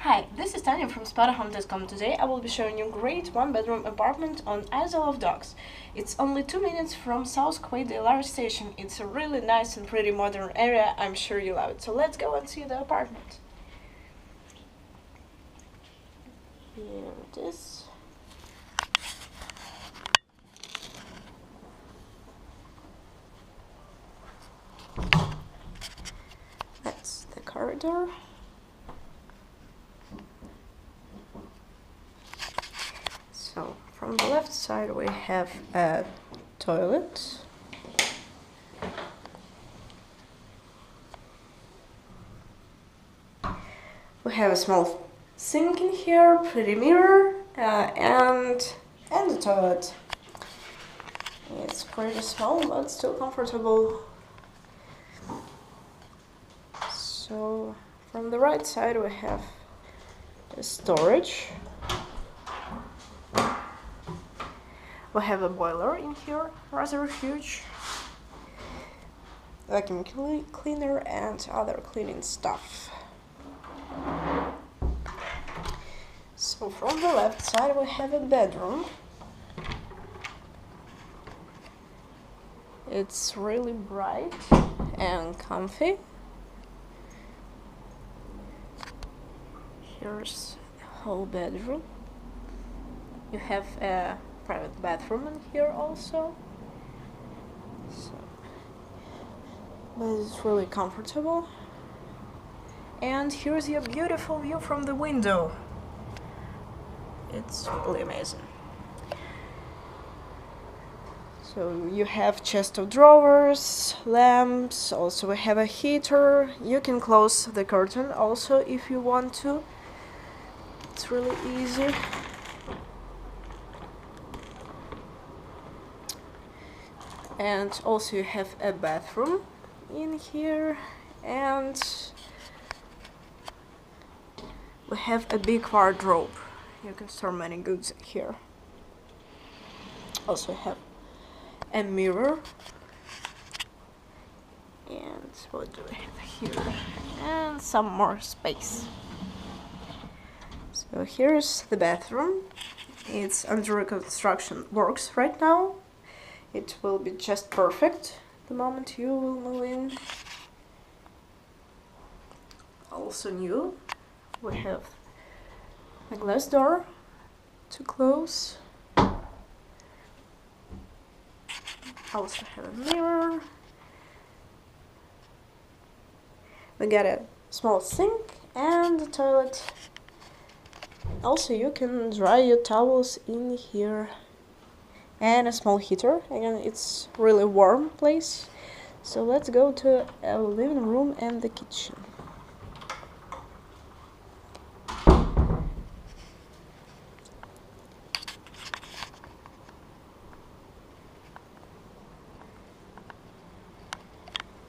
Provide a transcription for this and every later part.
Hi, this is Tanya from Spotahome.com. Today I will be showing you a great one-bedroom apartment on Isle of Dogs. It's only 2 minutes from South Quay DLR station. It's a really nice and pretty modern area. I'm sure you love it. So let's go and see the apartment. Here it is. That's the corridor. So from the left side we have a toilet. We have a small sink in here, pretty mirror, and the toilet. It's pretty small but still comfortable. So from the right side we have the storage. We have a boiler in here, rather huge, vacuum cleaner and other cleaning stuff. So from the left side we have a bedroom. It's really bright and comfy. Here's the whole bedroom. You have a private bathroom in here also, but it's really comfortable. And here's your beautiful view from the window. It's really amazing. So you have chest of drawers, lamps, also we have a heater. You can close the curtain also if you want to. It's really easy. And also you have a bathroom in here, and we have a big wardrobe. You can store many goods in here. Also have a mirror. And what do we have here? And some more space. So here's the bathroom. It's under construction works right now. It will be just perfect the moment you will move in. Also new, we have a glass door to close. Also have a mirror. We got a small sink and a toilet. Also you can dry your towels in here. And a small heater. Again, it's really warm place. So let's go to a living room and the kitchen.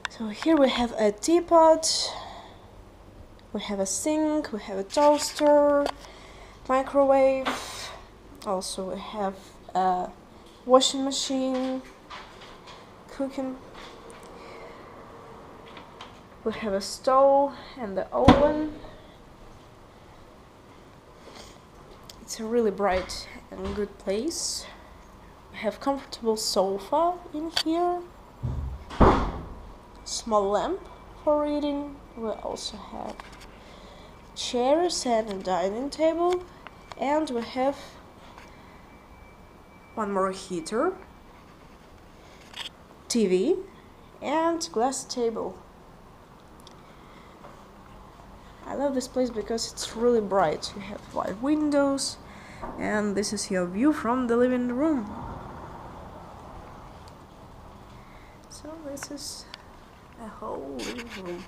So here we have a teapot, we have a sink, we have a toaster, microwave, also we have a washing machine, cooking. We have a stove and the oven. It's a really bright and good place. We have comfortable sofa in here, small lamp for reading. We also have chairs and a dining table, and we have one more heater, TV, and glass table. I love this place because it's really bright. You have wide windows, and this is your view from the living room. So this is a whole living room.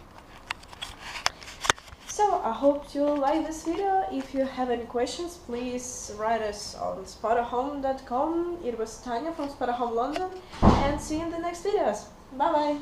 So I hope you like this video. If you have any questions, please write us on Spotahome.com. It was Tanya from Spotahome London, and see you in the next videos. Bye bye.